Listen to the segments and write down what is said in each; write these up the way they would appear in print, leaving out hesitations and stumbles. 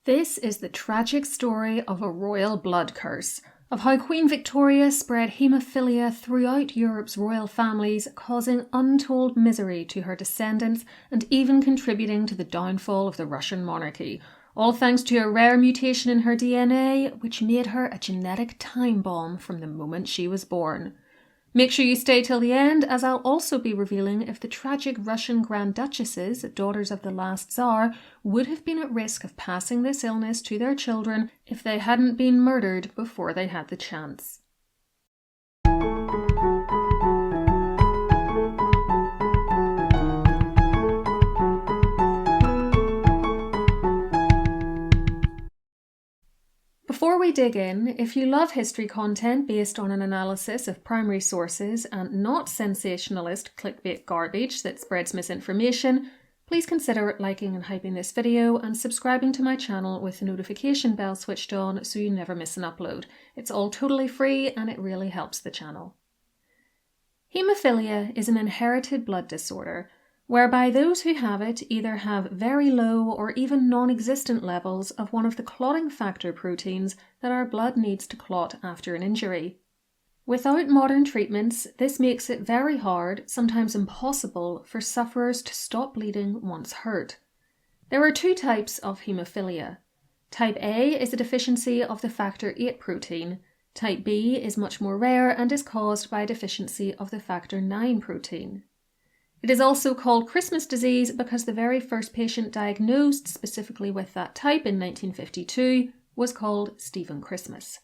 This is the tragic story of a royal blood curse, of how Queen Victoria spread haemophilia throughout Europe's royal families, causing untold misery to her descendants and even contributing to the downfall of the Russian monarchy, all thanks to a rare mutation in her DNA, which made her a genetic time bomb from the moment she was born. Make sure you stay till the end, as I'll also be revealing if the tragic Russian Grand Duchesses, daughters of the last Tsar, would have been at risk of passing this illness to their children if they hadn't been murdered before they had the chance. Before we dig in, if you love history content based on an analysis of primary sources and not sensationalist clickbait garbage that spreads misinformation, please consider liking and hyping this video and subscribing to my channel with the notification bell switched on so you never miss an upload. It's all totally free and it really helps the channel. Haemophilia is an inherited blood disorder whereby those who have it either have very low or even non-existent levels of one of the clotting factor proteins that our blood needs to clot after an injury. Without modern treatments, this makes it very hard, sometimes impossible, for sufferers to stop bleeding once hurt. There are two types of haemophilia. Type A is a deficiency of the factor VIII protein. Type B is much more rare and is caused by a deficiency of the factor IX protein. It is also called Christmas disease because the very first patient diagnosed specifically with that type in 1952 was called Stephen Christmas.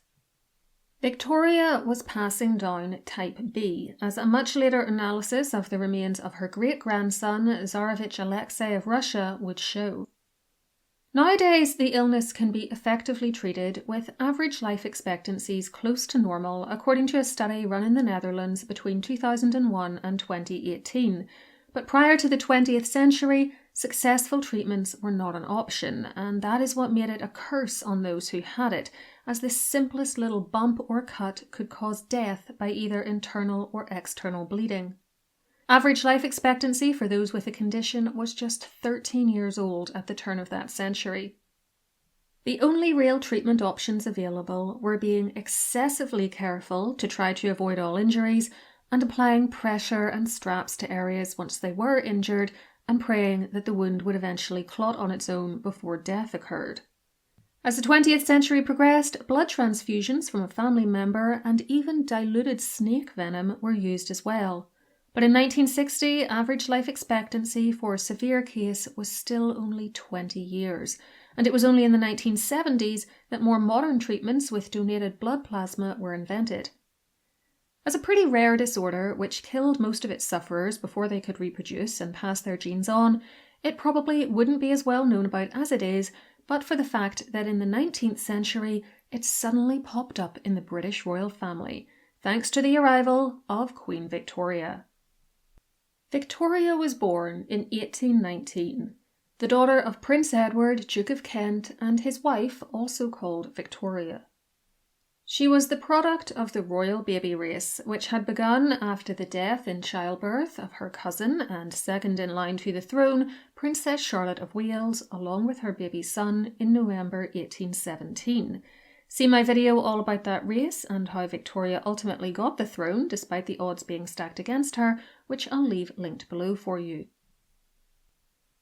Victoria was passing down type B, as a much later analysis of the remains of her great-grandson, Tsarevich Alexei of Russia, would show. Nowadays, the illness can be effectively treated with average life expectancies close to normal, according to a study run in the Netherlands between 2001 and 2018. But prior to the 20th century, successful treatments were not an option, and that is what made it a curse on those who had it, as the simplest little bump or cut could cause death by either internal or external bleeding. Average life expectancy for those with the condition was just 13 years old at the turn of that century. The only real treatment options available were being excessively careful to try to avoid all injuries and applying pressure and straps to areas once they were injured and praying that the wound would eventually clot on its own before death occurred. As the 20th century progressed, blood transfusions from a family member and even diluted snake venom were used as well. But in 1960, average life expectancy for a severe case was still only 20 years, and it was only in the 1970s that more modern treatments with donated blood plasma were invented. As a pretty rare disorder, which killed most of its sufferers before they could reproduce and pass their genes on, it probably wouldn't be as well known about as it is, but for the fact that in the 19th century, it suddenly popped up in the British royal family, thanks to the arrival of Queen Victoria. Victoria was born in 1819, the daughter of Prince Edward, Duke of Kent, and his wife, also called Victoria. She was the product of the royal baby race, which had begun after the death in childbirth of her cousin and second in line to the throne, Princess Charlotte of Wales, along with her baby son in November 1817. See my video all about that race and how Victoria ultimately got the throne despite the odds being stacked against her, which I'll leave linked below for you.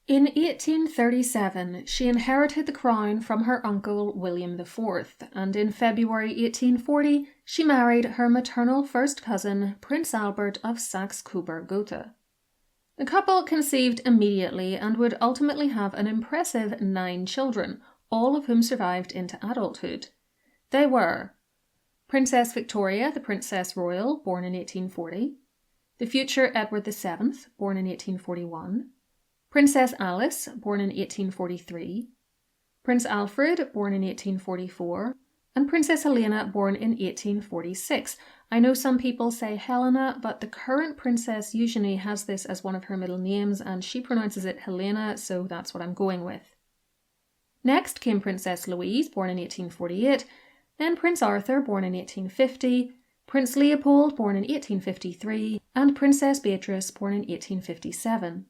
In 1837, she inherited the crown from her uncle William IV, and in February 1840, she married her maternal first cousin, Prince Albert of Saxe-Coburg-Gotha. The couple conceived immediately and would ultimately have an impressive 9 children, all of whom survived into adulthood. They were Princess Victoria, the Princess Royal, born in 1840, the future Edward VII, born in 1841, Princess Alice, born in 1843, Prince Alfred, born in 1844, and Princess Helena, born in 1846. I know some people say Helena, but the current Princess Eugenie has this as one of her middle names, and she pronounces it Helena, so that's what I'm going with. Next came Princess Louise, born in 1848, then Prince Arthur, born in 1850, Prince Leopold, born in 1853, and Princess Beatrice, born in 1857.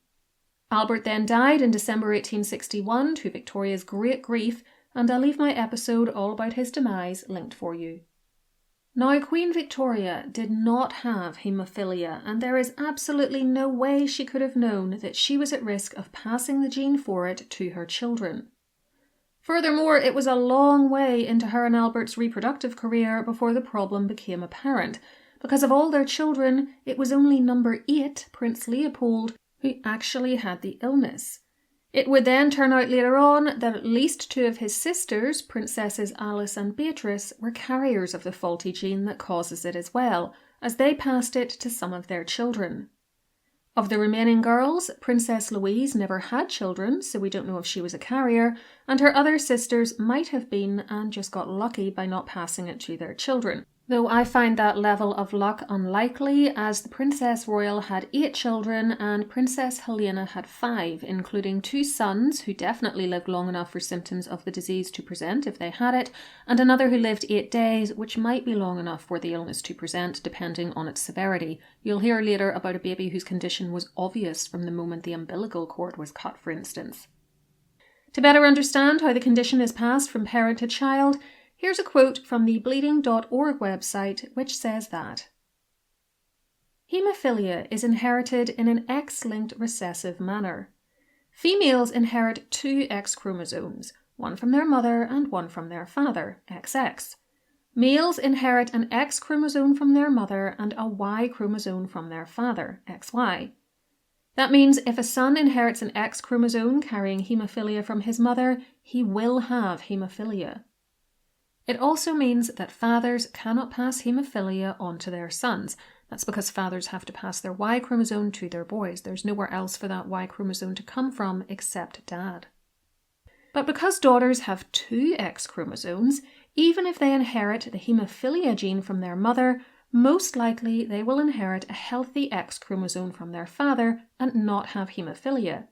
Albert then died in December 1861 to Victoria's great grief, and I'll leave my episode all about his demise linked for you. Now, Queen Victoria did not have haemophilia, and there is absolutely no way she could have known that she was at risk of passing the gene for it to her children. Furthermore, it was a long way into her and Albert's reproductive career before the problem became apparent, because of all their children, it was only number 8, Prince Leopold, who actually had the illness. It would then turn out later on that at least 2 of his sisters, Princesses Alice and Beatrice, were carriers of the faulty gene that causes it as well, as they passed it to some of their children. Of the remaining girls, Princess Louise never had children, so we don't know if she was a carrier, and her other sisters might have been and just got lucky by not passing it to their children. Though I find that level of luck unlikely, as the Princess Royal had 8 children and Princess Helena had 5, including 2 sons who definitely lived long enough for symptoms of the disease to present if they had it, and another who lived 8 days, which might be long enough for the illness to present depending on its severity. You'll hear later about a baby whose condition was obvious from the moment the umbilical cord was cut, for instance. To better understand how the condition is passed from parent to child, here's a quote from the bleeding.org website, which says that haemophilia is inherited in an X-linked recessive manner. Females inherit 2 X chromosomes, one from their mother and one from their father, XX. Males inherit an X chromosome from their mother and a Y chromosome from their father, XY. That means if a son inherits an X chromosome carrying haemophilia from his mother, he will have haemophilia. It also means that fathers cannot pass haemophilia on to their sons. That's because fathers have to pass their Y chromosome to their boys. There's nowhere else for that Y chromosome to come from except dad. But because daughters have 2 X chromosomes, even if they inherit the haemophilia gene from their mother, most likely they will inherit a healthy X chromosome from their father and not have haemophilia.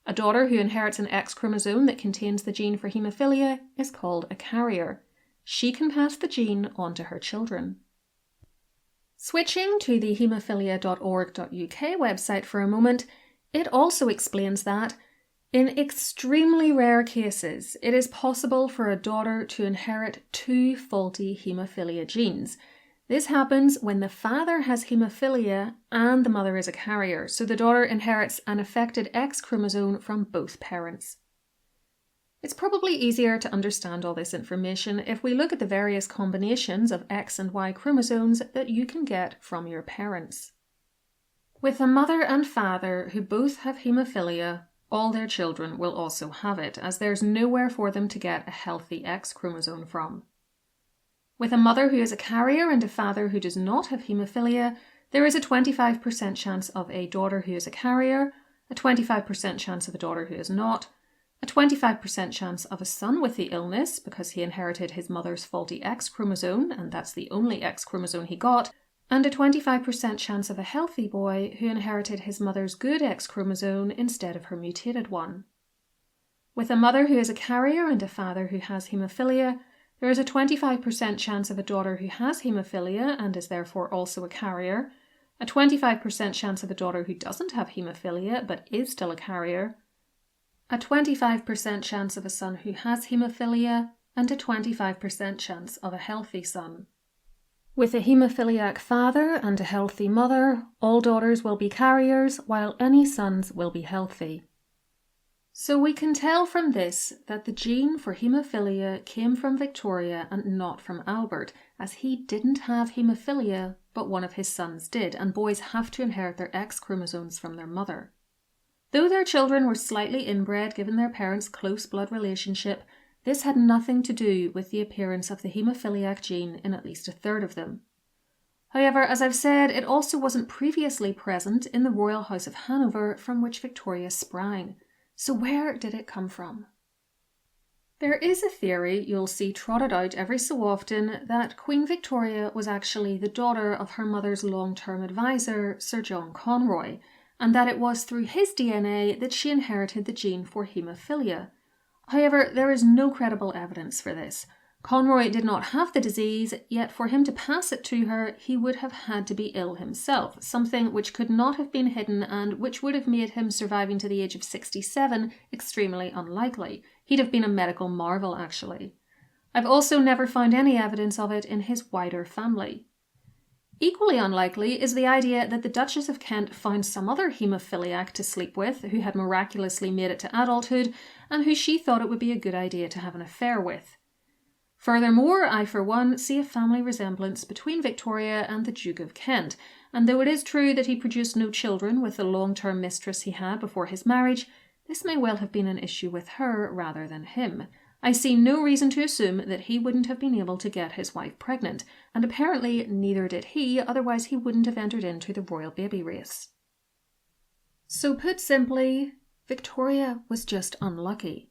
A daughter who inherits an X chromosome that contains the gene for haemophilia is called a carrier. She can pass the gene on to her children. Switching to the haemophilia.org.uk website for a moment, it also explains that in extremely rare cases, it is possible for a daughter to inherit 2 faulty haemophilia genes. This happens when the father has haemophilia and the mother is a carrier, so the daughter inherits an affected X chromosome from both parents. It's probably easier to understand all this information if we look at the various combinations of X and Y chromosomes that you can get from your parents. With a mother and father who both have haemophilia, all their children will also have it, as there's nowhere for them to get a healthy X chromosome from. With a mother who is a carrier and a father who does not have haemophilia, there is a 25% chance of a daughter who is a carrier, a 25% chance of a daughter who is not, a 25% chance of a son with the illness because he inherited his mother's faulty X chromosome and that's the only X chromosome he got, and a 25% chance of a healthy boy who inherited his mother's good X chromosome instead of her mutated one. With a mother who is a carrier and a father who has haemophilia, there is a 25% chance of a daughter who has haemophilia and is therefore also a carrier, a 25% chance of a daughter who doesn't have haemophilia but is still a carrier, a 25% chance of a son who has haemophilia, and a 25% chance of a healthy son. With a haemophiliac father and a healthy mother, all daughters will be carriers, while any sons will be healthy. So we can tell from this that the gene for haemophilia came from Victoria and not from Albert, as he didn't have haemophilia, but one of his sons did, and boys have to inherit their X chromosomes from their mother. Though their children were slightly inbred given their parents' close blood relationship, this had nothing to do with the appearance of the haemophiliac gene in at least a third of them. However, as I've said, it also wasn't previously present in the royal house of Hanover from which Victoria sprang. So where did it come from? There is a theory you'll see trotted out every so often that Queen Victoria was actually the daughter of her mother's long-term advisor, Sir John Conroy, and that it was through his DNA that she inherited the gene for haemophilia. However, there is no credible evidence for this. Conroy did not have the disease, yet for him to pass it to her, he would have had to be ill himself, something which could not have been hidden and which would have made him surviving to the age of 67 extremely unlikely. He'd have been a medical marvel, actually. I've also never found any evidence of it in his wider family. Equally unlikely is the idea that the Duchess of Kent found some other haemophiliac to sleep with who had miraculously made it to adulthood and who she thought it would be a good idea to have an affair with. Furthermore, I for one see a family resemblance between Victoria and the Duke of Kent, and though it is true that he produced no children with the long-term mistress he had before his marriage, this may well have been an issue with her rather than him. I see no reason to assume that he wouldn't have been able to get his wife pregnant, and apparently neither did he, otherwise he wouldn't have entered into the royal baby race. So put simply, Victoria was just unlucky.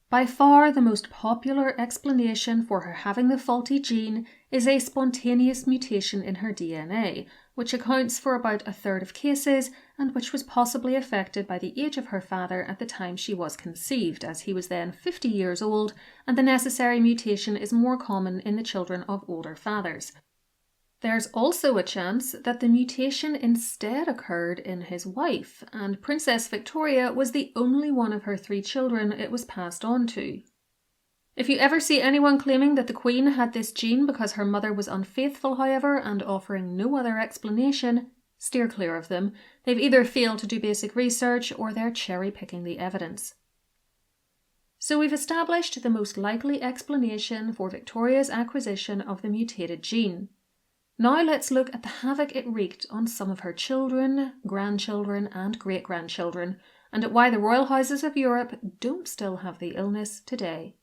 By far the most popular explanation for her having the faulty gene is a spontaneous mutation in her DNA, which accounts for about a third of cases and which was possibly affected by the age of her father at the time she was conceived, as he was then 50 years old, and the necessary mutation is more common in the children of older fathers. There's also a chance that the mutation instead occurred in his wife, and Princess Victoria was the only one of her 3 children it was passed on to. If you ever see anyone claiming that the Queen had this gene because her mother was unfaithful, however, and offering no other explanation, steer clear of them. They've either failed to do basic research or they're cherry-picking the evidence. So we've established the most likely explanation for Victoria's acquisition of the mutated gene. Now let's look at the havoc it wreaked on some of her children, grandchildren and great-grandchildren, and at why the royal houses of Europe don't still have the illness today.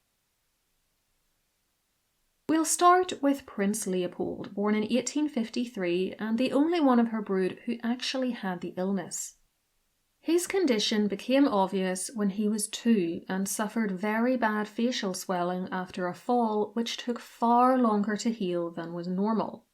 We'll start with Prince Leopold, born in 1853 and the only one of her brood who actually had the illness. His condition became obvious when he was 2 and suffered very bad facial swelling after a fall which took far longer to heal than was normal.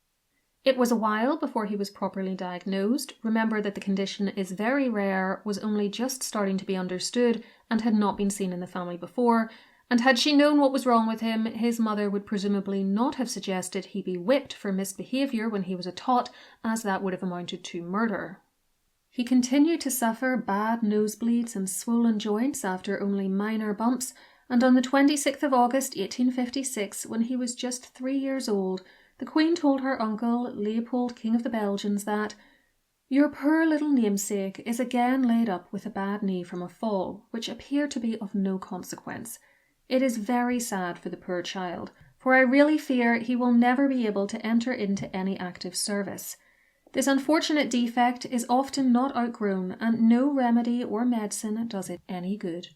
It was a while before he was properly diagnosed. Remember that the condition is very rare, was only just starting to be understood, and had not been seen in the family before, and had she known what was wrong with him, his mother would presumably not have suggested he be whipped for misbehaviour when he was a tot, as that would have amounted to murder. He continued to suffer bad nosebleeds and swollen joints after only minor bumps, and on the 26th of August 1856, when he was just 3 years old, the Queen told her uncle, Leopold, King of the Belgians, that "Your poor little namesake is again laid up with a bad knee from a fall, which appeared to be of no consequence. It is very sad for the poor child, for I really fear he will never be able to enter into any active service. This unfortunate defect is often not outgrown, and no remedy or medicine does it any good."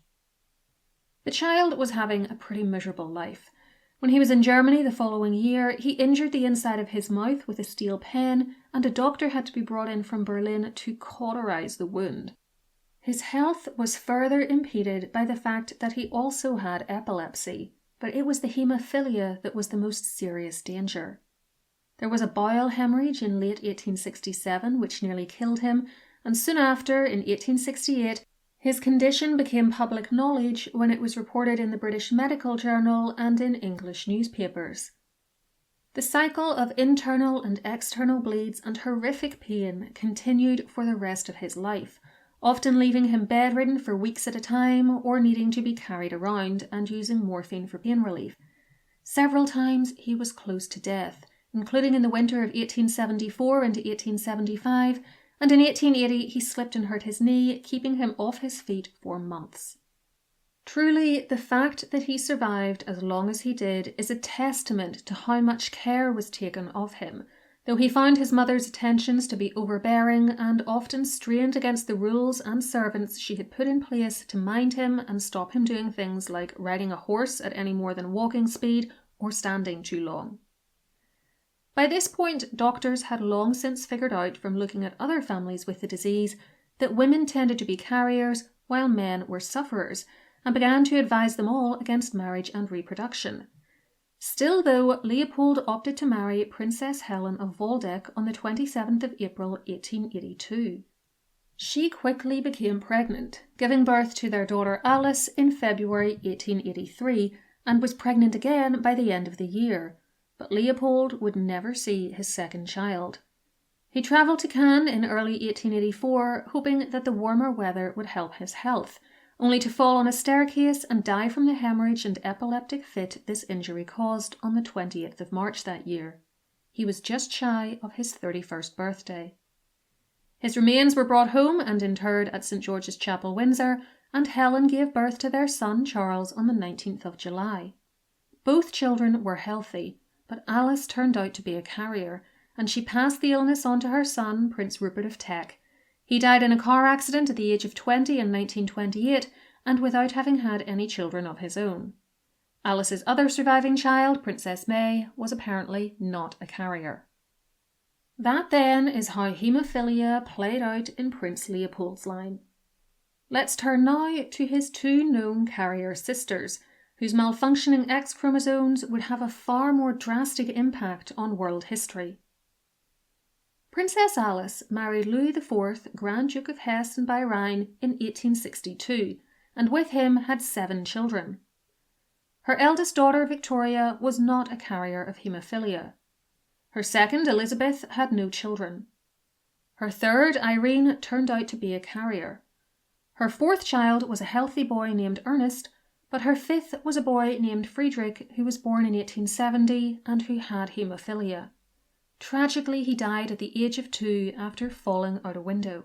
The child was having a pretty miserable life. When he was in Germany the following year, he injured the inside of his mouth with a steel pen, and a doctor had to be brought in from Berlin to cauterize the wound. His health was further impeded by the fact that he also had epilepsy, but it was the haemophilia that was the most serious danger. There was a bowel hemorrhage in late 1867 which nearly killed him, and soon after, in 1868, his condition became public knowledge when it was reported in the British Medical Journal and in English newspapers. The cycle of internal and external bleeds and horrific pain continued for the rest of his life, often leaving him bedridden for weeks at a time or needing to be carried around and using morphine for pain relief. Several times he was close to death, including in the winter of 1874 into 1875, and in 1880 he slipped and hurt his knee, keeping him off his feet for months. Truly, the fact that he survived as long as he did is a testament to how much care was taken of him, though he found his mother's attentions to be overbearing and often strained against the rules and servants she had put in place to mind him and stop him doing things like riding a horse at any more than walking speed or standing too long. By this point, doctors had long since figured out from looking at other families with the disease that women tended to be carriers while men were sufferers, and began to advise them all against marriage and reproduction. Still, though, Leopold opted to marry Princess Helen of Waldeck on the 27th of April 1882. She quickly became pregnant, giving birth to their daughter Alice in February 1883, and was pregnant again by the end of the year, but Leopold would never see his second child. He travelled to Cannes in early 1884, hoping that the warmer weather would help his health, only to fall on a staircase and die from the hemorrhage and epileptic fit this injury caused on the 20th of March that year. He was just shy of his 31st birthday. His remains were brought home and interred at St. George's Chapel, Windsor, and Helen gave birth to their son Charles on the 19th of July. Both children were healthy, but Alice turned out to be a carrier, and she passed the illness on to her son, Prince Rupert of Teck. He died in a car accident at the age of 20 in 1928, and without having had any children of his own. Alice's other surviving child, Princess May, was apparently not a carrier. That then is how haemophilia played out in Prince Leopold's line. Let's turn now to his two known carrier sisters, whose malfunctioning X chromosomes would have a far more drastic impact on world history. Princess Alice married Louis IV, Grand Duke of Hesse and Bahrain, in 1862, and with him had 7 children. Her eldest daughter, Victoria, was not a carrier of haemophilia. Her second, Elizabeth, had no children. Her third, Irene, turned out to be a carrier. Her fourth child was a healthy boy named Ernest, but her fifth was a boy named Friedrich, who was born in 1870 and who had haemophilia. Tragically, he died at the age of 2 after falling out a window.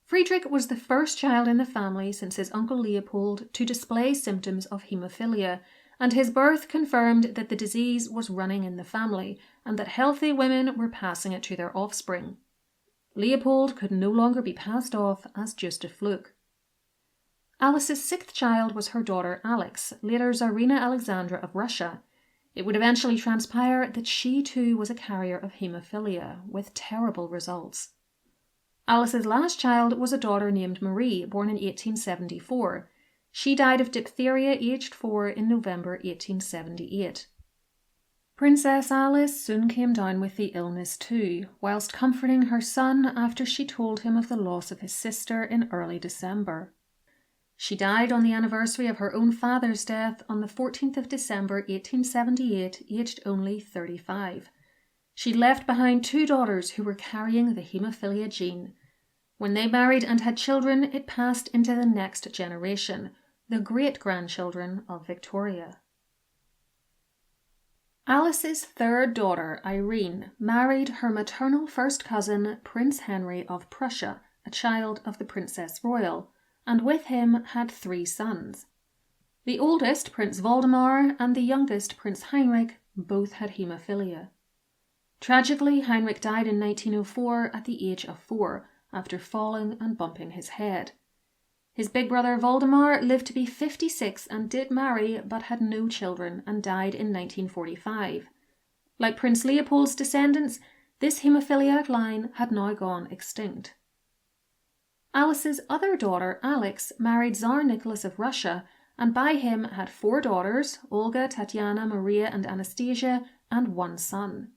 Friedrich was the first child in the family since his uncle Leopold to display symptoms of haemophilia, and his birth confirmed that the disease was running in the family and that healthy women were passing it to their offspring. Leopold could no longer be passed off as just a fluke. Alice's 6th child was her daughter Alex, later Tsarina Alexandra of Russia. It would eventually transpire that she too was a carrier of haemophilia, with terrible results. Alice's last child was a daughter named Marie, born in 1874. She died of diphtheria aged 4 in November 1878. Princess Alice soon came down with the illness too, whilst comforting her son after she told him of the loss of his sister in early December. She died on the anniversary of her own father's death on the 14th of December 1878, aged only 35. She left behind 2 daughters who were carrying the haemophilia gene. When they married and had children, it passed into the next generation, the great-grandchildren of Victoria. Alice's 3rd daughter, Irene, married her maternal first cousin, Prince Henry of Prussia, a child of the Princess Royal, and with him had 3 sons. The oldest, Prince Waldemar, and the youngest, Prince Heinrich, both had haemophilia. Tragically, Heinrich died in 1904 at the age of 4, after falling and bumping his head. His big brother Waldemar lived to be 56 and did marry, but had no children and died in 1945. Like Prince Leopold's descendants, this haemophiliac line had now gone extinct. Alice's other daughter, Alex, married Tsar Nicholas of Russia, and by him had 4 daughters, Olga, Tatiana, Maria, and Anastasia, and 1 son.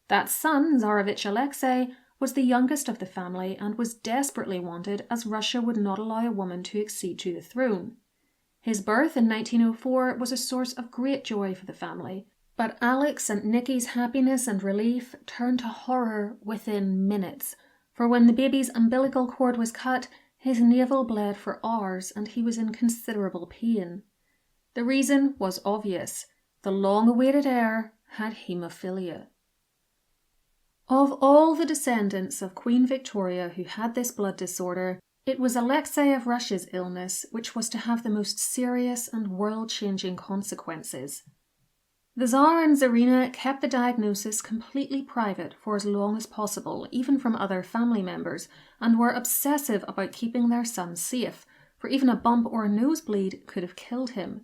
That son, Tsarevich Alexei, was the youngest of the family and was desperately wanted as Russia would not allow a woman to accede to the throne. His birth in 1904 was a source of great joy for the family, but Alex and Nicky's happiness and relief turned to horror within minutes, for when the baby's umbilical cord was cut, his navel bled for hours and he was in considerable pain. The reason was obvious. The long-awaited heir had haemophilia. Of all the descendants of Queen Victoria who had this blood disorder, it was Alexei of Russia's illness which was to have the most serious and world-changing consequences. The Tsar and Tsarina kept the diagnosis completely private for as long as possible, even from other family members, and were obsessive about keeping their son safe, for even a bump or a nosebleed could have killed him.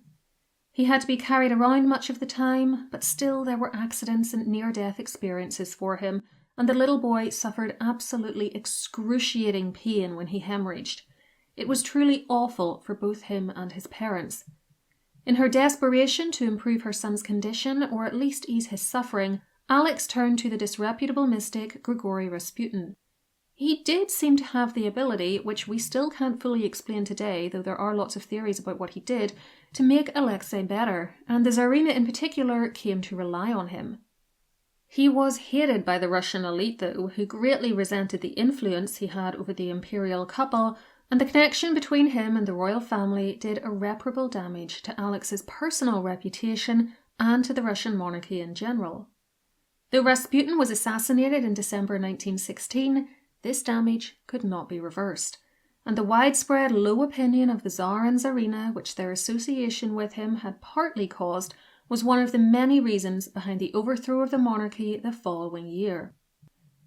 He had to be carried around much of the time, but still there were accidents and near-death experiences for him, and the little boy suffered absolutely excruciating pain when he hemorrhaged. It was truly awful for both him and his parents. In her desperation to improve her son's condition, or at least ease his suffering, Alex turned to the disreputable mystic Grigory Rasputin. He did seem to have the ability, which we still can't fully explain today, though there are lots of theories about what he did, to make Alexei better, and the Tsarina in particular came to rely on him. He was hated by the Russian elite, though, who greatly resented the influence he had over the imperial couple, and the connection between him and the royal family did irreparable damage to Alex's personal reputation and to the Russian monarchy in general. Though Rasputin was assassinated in December 1916, this damage could not be reversed, and the widespread low opinion of the Tsar and Tsarina, which their association with him had partly caused, was one of the many reasons behind the overthrow of the monarchy the following year.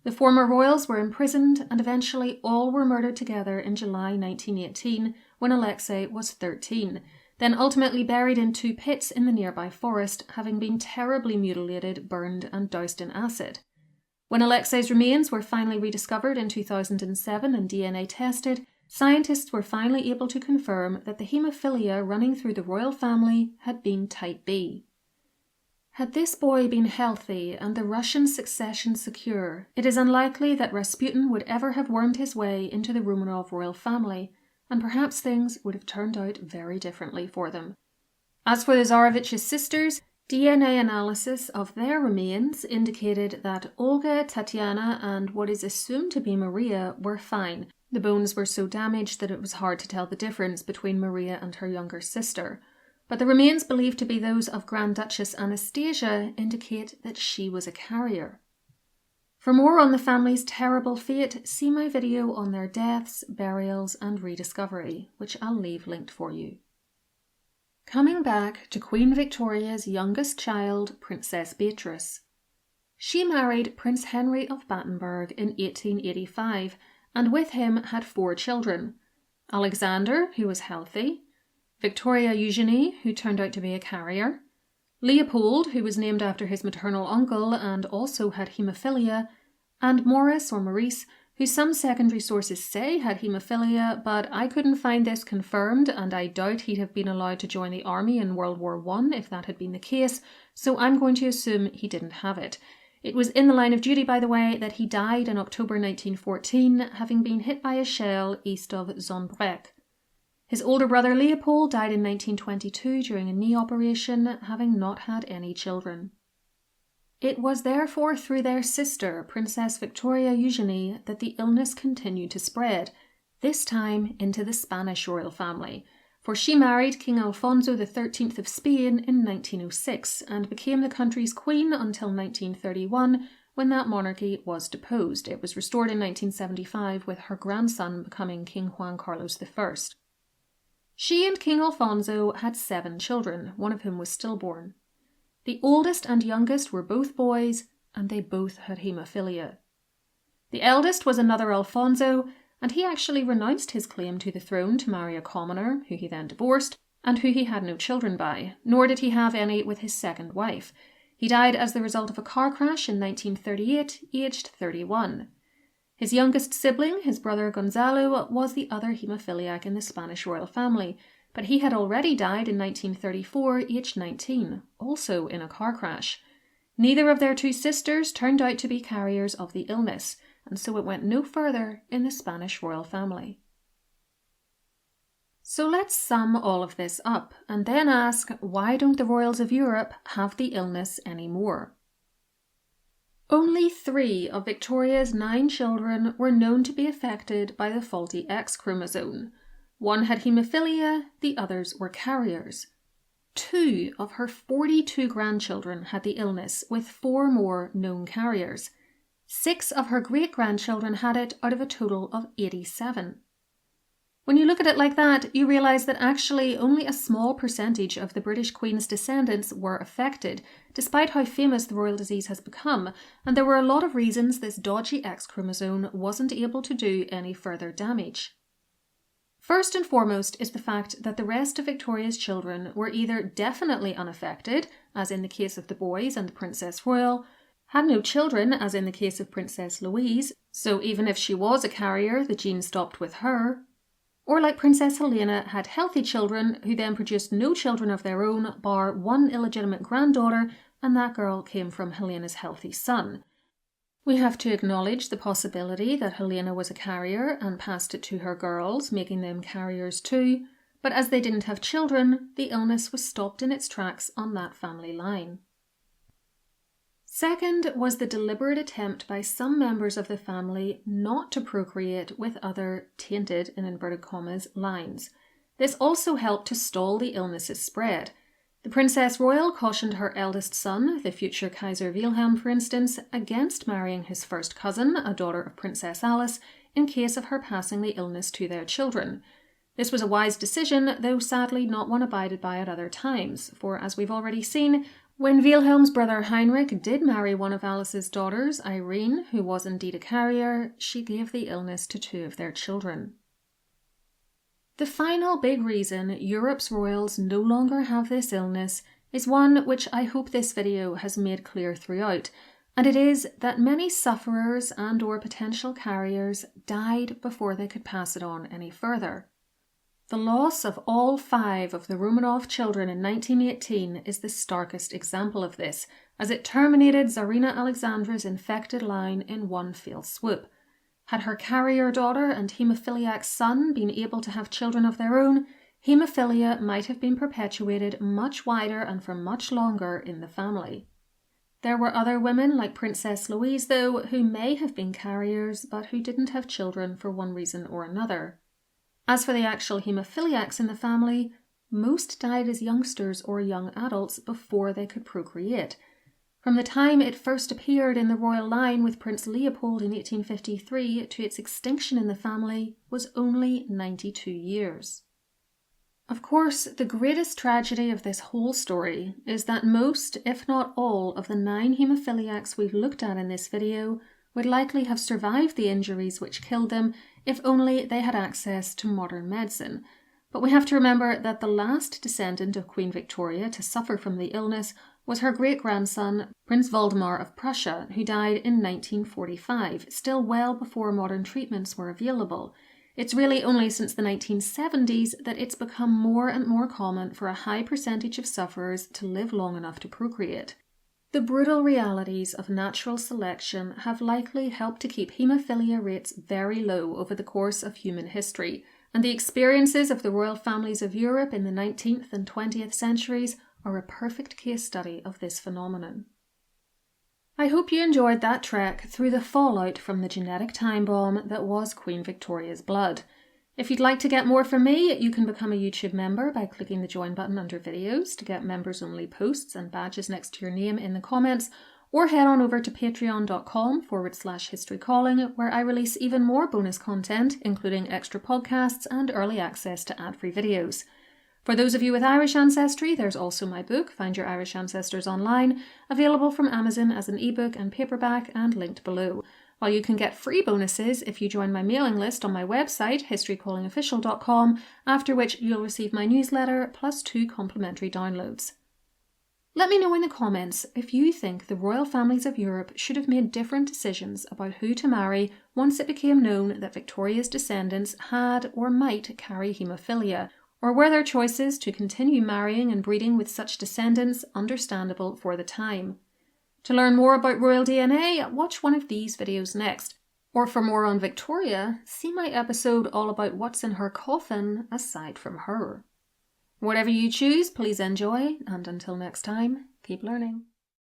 The former royals were imprisoned, and eventually all were murdered together in July 1918 when Alexei was 13, then ultimately buried in 2 pits in the nearby forest, having been terribly mutilated, burned and doused in acid. When Alexei's remains were finally rediscovered in 2007 and DNA tested, scientists were finally able to confirm that the haemophilia running through the royal family had been type B. Had this boy been healthy and the Russian succession secure, it is unlikely that Rasputin would ever have wormed his way into the Romanov royal family, and perhaps things would have turned out very differently for them. As for the Tsarevich's sisters, DNA analysis of their remains indicated that Olga, Tatiana, and what is assumed to be Maria were fine. The bones were so damaged that it was hard to tell the difference between Maria and her younger sister. But the remains believed to be those of Grand Duchess Anastasia indicate that she was a carrier. For more on the family's terrible fate, see my video on their deaths, burials, and rediscovery, which I'll leave linked for you. Coming back to Queen Victoria's youngest child, Princess Beatrice. She married Prince Henry of Battenberg in 1885, and with him had 4 children: Alexander, who was healthy; Victoria Eugenie, who turned out to be a carrier; Leopold, who was named after his maternal uncle and also had haemophilia; and Maurice, who some secondary sources say had haemophilia, but I couldn't find this confirmed, and I doubt he'd have been allowed to join the army in World War I if that had been the case, so I'm going to assume he didn't have it. It was in the line of duty, by the way, that he died in October 1914, having been hit by a shell east of Zonnebreck. His older brother Leopold died in 1922 during a knee operation, having not had any children. It was therefore through their sister, Princess Victoria Eugenie, that the illness continued to spread, this time into the Spanish royal family, for she married King Alfonso XIII of Spain in 1906 and became the country's queen until 1931, when that monarchy was deposed. It was restored in 1975 with her grandson becoming King Juan Carlos I. She and King Alfonso had 7 children, one of whom was stillborn. The oldest and youngest were both boys, and they both had haemophilia. The eldest was another Alfonso, and he actually renounced his claim to the throne to marry a commoner, who he then divorced, and who he had no children by, nor did he have any with his second wife. He died as the result of a car crash in 1938, aged 31. His youngest sibling, his brother Gonzalo, was the other haemophiliac in the Spanish royal family, but he had already died in 1934, aged 19, also in a car crash. Neither of their 2 sisters turned out to be carriers of the illness, and so it went no further in the Spanish royal family. So let's sum all of this up, and then ask, why don't the royals of Europe have the illness anymore? Only 3 of Victoria's 9 children were known to be affected by the faulty X chromosome. 1 had haemophilia, the others were carriers. 2 of her 42 grandchildren had the illness, with 4 more known carriers. 6 of her great-grandchildren had it out of a total of 87. When you look at it like that, you realise that actually only a small percentage of the British Queen's descendants were affected, despite how famous the royal disease has become, and there were a lot of reasons this dodgy X chromosome wasn't able to do any further damage. First and foremost is the fact that the rest of Victoria's children were either definitely unaffected, as in the case of the boys and the Princess Royal, had no children, as in the case of Princess Louise, so even if she was a carrier, the gene stopped with her, or like Princess Helena, had healthy children who then produced no children of their own, bar 1 illegitimate granddaughter, and that girl came from Helena's healthy son. We have to acknowledge the possibility that Helena was a carrier and passed it to her girls, making them carriers too, but as they didn't have children, the illness was stopped in its tracks on that family line. Second was the deliberate attempt by some members of the family not to procreate with other tainted, in inverted commas, lines. This also helped to stall the illness's spread. The Princess Royal cautioned her eldest son, the future Kaiser Wilhelm for instance, against marrying his first cousin, a daughter of Princess Alice, in case of her passing the illness to their children. This was a wise decision, though sadly not one abided by at other times, for as we've already seen, when Wilhelm's brother Heinrich did marry one of Alice's daughters, Irene, who was indeed a carrier, she gave the illness to 2 of their children. The final big reason Europe's royals no longer have this illness is one which I hope this video has made clear throughout, and it is that many sufferers and/or potential carriers died before they could pass it on any further. The loss of all 5 of the Romanov children in 1918 is the starkest example of this, as it terminated Tsarina Alexandra's infected line in one fell swoop. Had her carrier daughter and haemophiliac son been able to have children of their own, haemophilia might have been perpetuated much wider and for much longer in the family. There were other women like Princess Louise, though, who may have been carriers, but who didn't have children for one reason or another. As for the actual haemophiliacs in the family, most died as youngsters or young adults before they could procreate. From the time it first appeared in the royal line with Prince Leopold in 1853 to its extinction in the family was only 92 years. Of course, the greatest tragedy of this whole story is that most, if not all, of the 9 haemophiliacs we've looked at in this video would likely have survived the injuries which killed them if only they had access to modern medicine. But we have to remember that the last descendant of Queen Victoria to suffer from the illness was her great-grandson, Prince Waldemar of Prussia, who died in 1945, still well before modern treatments were available. It's really only since the 1970s that it's become more and more common for a high percentage of sufferers to live long enough to procreate. The brutal realities of natural selection have likely helped to keep haemophilia rates very low over the course of human history, and the experiences of the royal families of Europe in the 19th and 20th centuries are a perfect case study of this phenomenon. I hope you enjoyed that trek through the fallout from the genetic time bomb that was Queen Victoria's blood. If you'd like to get more from me, you can become a YouTube member by clicking the join button under videos to get members-only posts and badges next to your name in the comments, or head on over to patreon.com/historycalling, where I release even more bonus content, including extra podcasts and early access to ad-free videos. For those of you with Irish ancestry, there's also my book, Find Your Irish Ancestors Online, available from Amazon as an ebook and paperback and linked below. While you can get free bonuses if you join my mailing list on my website, historycallingofficial.com, after which you'll receive my newsletter plus 2 complimentary downloads. Let me know in the comments if you think the royal families of Europe should have made different decisions about who to marry once it became known that Victoria's descendants had or might carry haemophilia, or were their choices to continue marrying and breeding with such descendants understandable for the time? To learn more about royal DNA, watch one of these videos next. Or for more on Victoria, see my episode all about what's in her coffin aside from her. Whatever you choose, please enjoy, and until next time, keep learning.